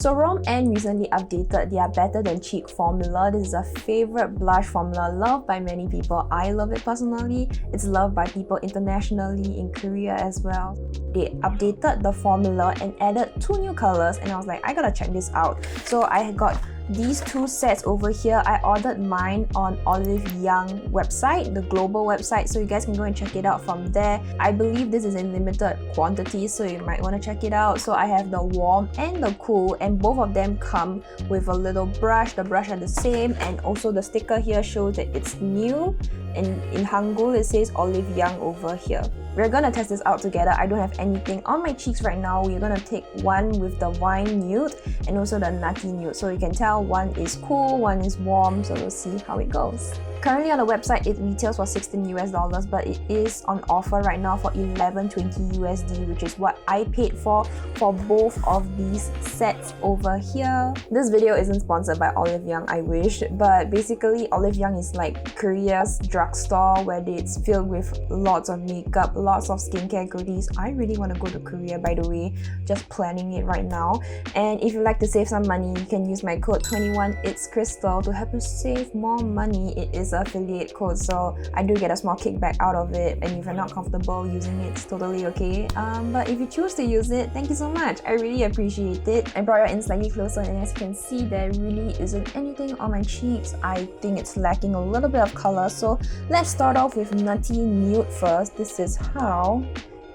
Serum and recently updated their Better Than Cheek formula. This is a favorite blush formula loved by many people. I love it personally. It's loved by people internationally, in Korea as well. They updated the formula and added 2 new colors, and I was like, I gotta check this out. So I got these 2 sets over here. I ordered mine on Olive Young website, the global website, so you guys can go and check it out from there. I believe this is in limited quantity, so you might want to check it out. So I have the warm and the cool, and both of them come with a little brush. The brush are the same, and also the sticker here shows that it's new, and in Hangul it says Olive Young over here. We're gonna test this out together. I don't have anything on my cheeks right now. We're gonna take one with the Wine Nude and also the Nutty Nude. So you can tell one is cool, one is warm, so we'll see how it goes. Currently on the website, it retails for $16 US, but it is on offer right now for $11.20 USD, which is what I paid for both of these sets over here. This video isn't sponsored by Olive Young, I wish, but basically Olive Young is like Korea's drugstore where it's filled with lots of makeup, lots of skincare goodies. I really want to go to Korea, by the way, just planning it right now. And if you'd like to save some money, you can use my code 21ITSCrystal to help you save more money. It is an affiliate code, so I do get a small kickback out of it, and if you're not comfortable using it, it's totally okay. But if you choose to use it, thank you so much. I really appreciate it. I brought it in slightly closer, and as you can see, there really isn't anything on my cheeks. I think it's lacking a little bit of color, so let's start off with Nutty Nude first. This is how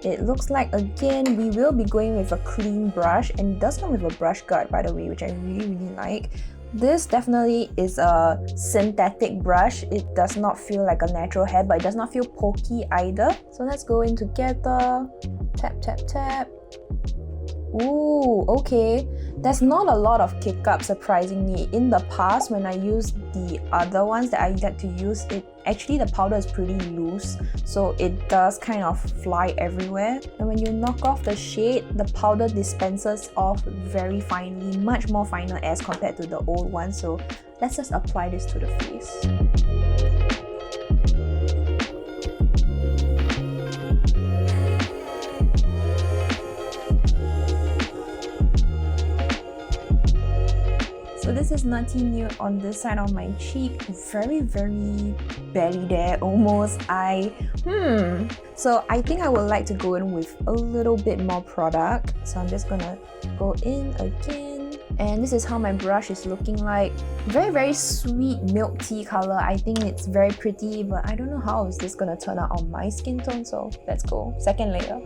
it looks like. Again, we will be going with a clean brush, and it does come with a brush guard, by the way, which I really like. This definitely is a synthetic brush. It does not feel like a natural hair, but it does not feel pokey either. So let's go in together. Tap, tap, tap. Ooh, okay. There's not a lot of kick up, surprisingly. In the past, when I used the other ones that I like to use, actually the powder is pretty loose, so it does kind of fly everywhere. And when you knock off the shade, the powder dispenses off very finely, much more finer as compared to the old one. So let's just apply this to the face. So this is Nutty Nude on this side of my cheek. Very belly there almost. So I think I would like to go in with a little bit more product. So I'm just gonna go in again. And this is how my brush is looking like. Very sweet milk tea color. I think it's very pretty, but I don't know how is this gonna turn out on my skin tone. So let's go. Second layer.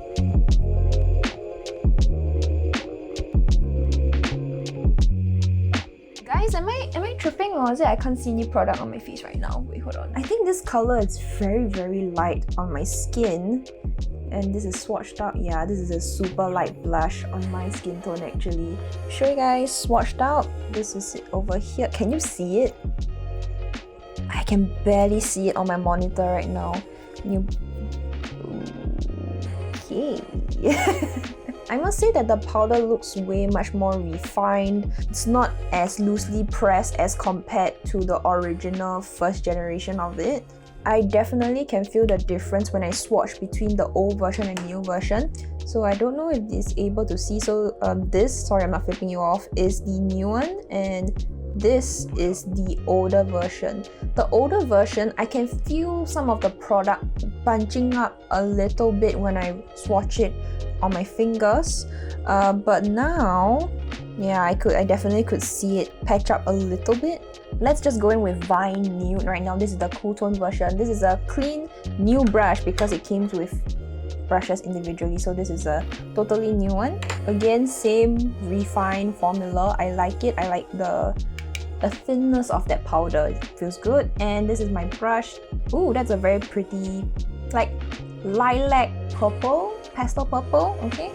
Guys, am I tripping, or is it I can't see any product on my face right now? Wait, hold on. I think this color is very light on my skin. And this is swatched out. Yeah, this is a super light blush on my skin tone actually. Show you guys swatched out. This is it over here. Can you see it? I can barely see it on my monitor right now. Okay. I must say that the powder looks way much more refined. It's not as loosely pressed as compared to the original first generation of it. I definitely can feel the difference when I swatch between the old version and new version. So I don't know if it's able to see. So this, sorry I'm not flipping you off, is the new one, and this is the older version. The older version, I can feel some of the product bunching up a little bit when I swatch it on my fingers, but now, yeah, I definitely could see it patch up a little bit. Let's just go in with Vine Nude right now. This is the cool tone version. This is a clean new brush because it came with brushes individually, so this is a totally new one. Again, same refined formula. I like it. I like the thinness of that powder. It feels good. And this is my brush. Ooh, that's a very pretty, like lilac purple, pastel purple. Okay.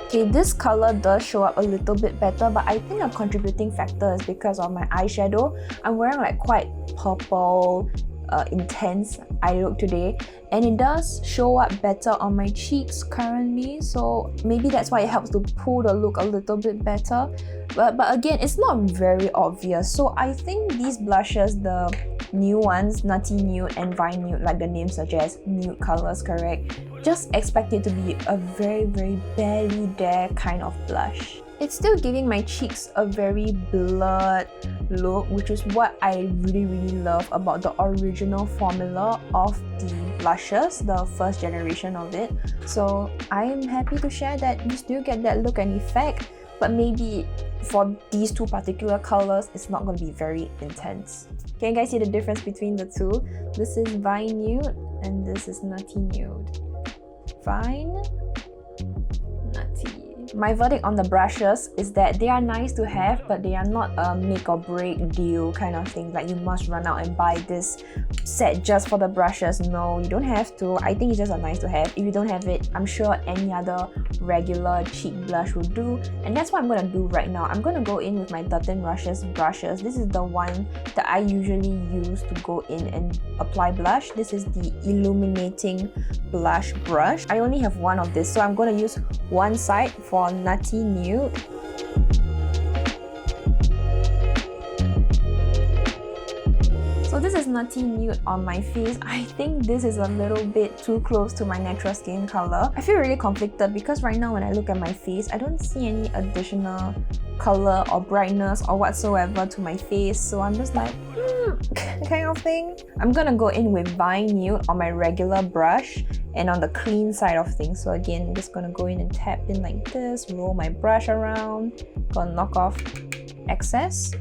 Okay, this color does show up a little bit better, but I think a contributing factor is because of my eyeshadow. I'm wearing like quite purple, intense eye look today, and it does show up better on my cheeks currently, so maybe that's why it helps to pull the look a little bit better. But again, it's not very obvious, so I think these blushes, the new ones, Nutty Nude and Vine Nude, like the name suggests, nude colors, correct, just expect it to be a very barely there kind of blush. It's still giving my cheeks a very blurred look, which is what I really love about the original formula of the blushes, the first generation of it. So I am happy to share that you still get that look and effect, but maybe for these two particular colors, it's not going to be very intense. Can you guys see the difference between the two? This is Vine Nude and this is Nutty Nude. Vine, Nutty. My verdict on the brushes is that they are nice to have, but they are not a make or break deal kind of thing. Like you must run out and buy this set just for the brushes. No, you don't have to. I think it's just a nice to have. If you don't have it, I'm sure any other regular cheek blush will do. And that's what I'm gonna do right now. I'm gonna go in with my 13 Rushes brushes. This is the one that I usually use to go in and apply blush. This is the illuminating blush brush. I only have one of this, so I'm gonna use one side for Nutty Nude. So this is Nutty Nude on my face. I think this is a little bit too close to my natural skin color. I feel really conflicted because right now when I look at my face, I don't see any additional color or brightness or whatsoever to my face. So I'm just like, kind of thing. I'm gonna go in with Vine Nude on my regular brush and on the clean side of things. So again, I'm just gonna go in and tap in like this, roll my brush around, gonna knock off excess.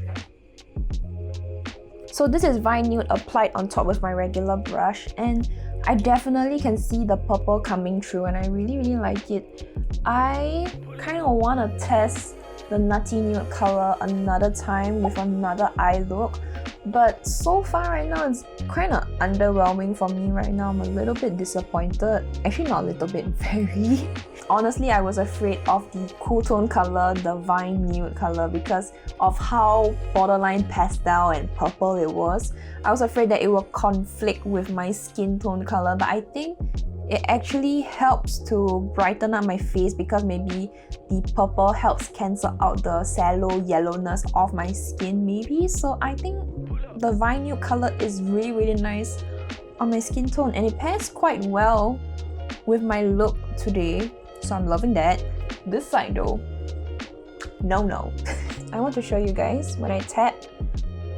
So this is Vine Nude applied on top with my regular brush, and I definitely can see the purple coming through and I really like it. I kind of want to test the Nutty Nude color another time with another eye look, but so far right now it's kind of underwhelming for me right now. I'm a little bit disappointed. Actually not a little bit, very. Honestly, I was afraid of the cool tone color, the Vine Nude color, because of how borderline pastel and purple it was. I was afraid that it will conflict with my skin tone color, but I think it actually helps to brighten up my face because maybe the purple helps cancel out the sallow yellowness of my skin maybe. So I think the Vine Nude color is really nice on my skin tone and it pairs quite well with my look today. So I'm loving that. This side though, no. I want to show you guys when I tap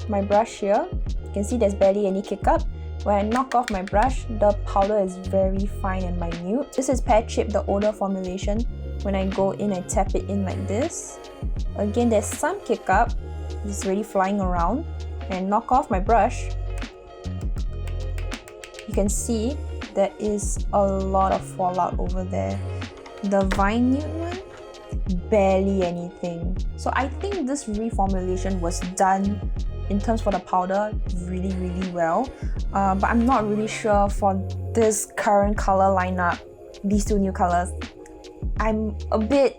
my brush here, you can see there's barely any kick up. When I knock off my brush, the powder is very fine and minute. This is Pear Chip, the older formulation. When I go in, I tap it in like this. Again, there's some kick up. It's really flying around. And knock off my brush. You can see there is a lot of fallout over there. The Vine Nude one, barely anything. So I think this reformulation was done in terms for the powder really well, but I'm not really sure for this current color lineup, these two new colors. I'm a bit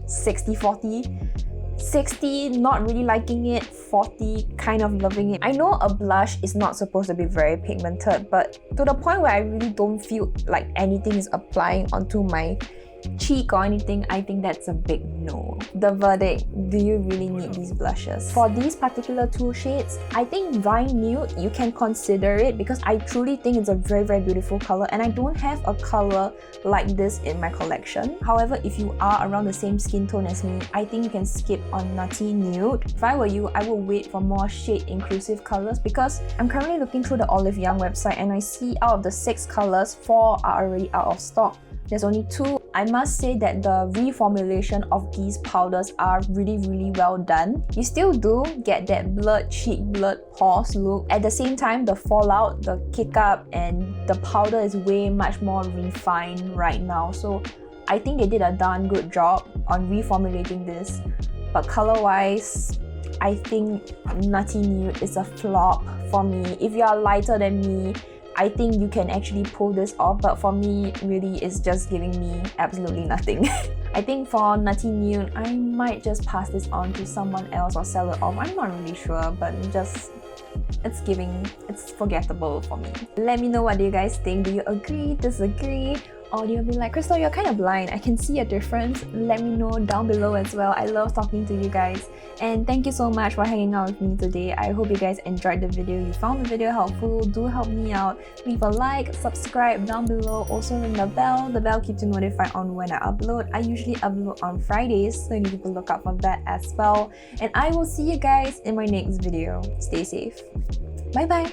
60-40. 60 not really liking it, 40 kind of loving it. I know a blush is not supposed to be very pigmented, but to the point where I really don't feel like anything is applying onto my cheek or anything, I think that's a big no. The verdict, do you really need these blushes? For these particular two shades, I think Vine Nude, you can consider it because I truly think it's a very beautiful color and I don't have a color like this in my collection. However, if you are around the same skin tone as me, I think you can skip on Nutty Nude. If I were you, I would wait for more shade inclusive colors because I'm currently looking through the Olive Young website and I see out of the 6 colors, 4 are already out of stock. There's only 2. I must say that the reformulation of these powders are really well done. You still do get that blurred cheek, blurred pores look. At the same time, the fallout, the kick up, and the powder is way much more refined right now. So I think they did a darn good job on reformulating this. But color-wise, I think Nutty Nude is a flop for me. If you are lighter than me, I think you can actually pull this off, but for me, really, it's just giving me absolutely nothing. I think for Nutty Nude, I might just pass this on to someone else or sell it off. I'm not really sure, but it's forgettable for me. Let me know what do you guys think. Do you agree, disagree? audio, be like, Crystal, you're kind of blind. I can see a difference. Let me know down below as well. I love talking to you guys. And thank you so much for hanging out with me today. I hope you guys enjoyed the video. You found the video helpful. Do help me out. Leave a like, subscribe down below. Also ring the bell. The bell keeps you notified on when I upload. I usually upload on Fridays, so you need to look out for that as well. And I will see you guys in my next video. Stay safe. Bye bye.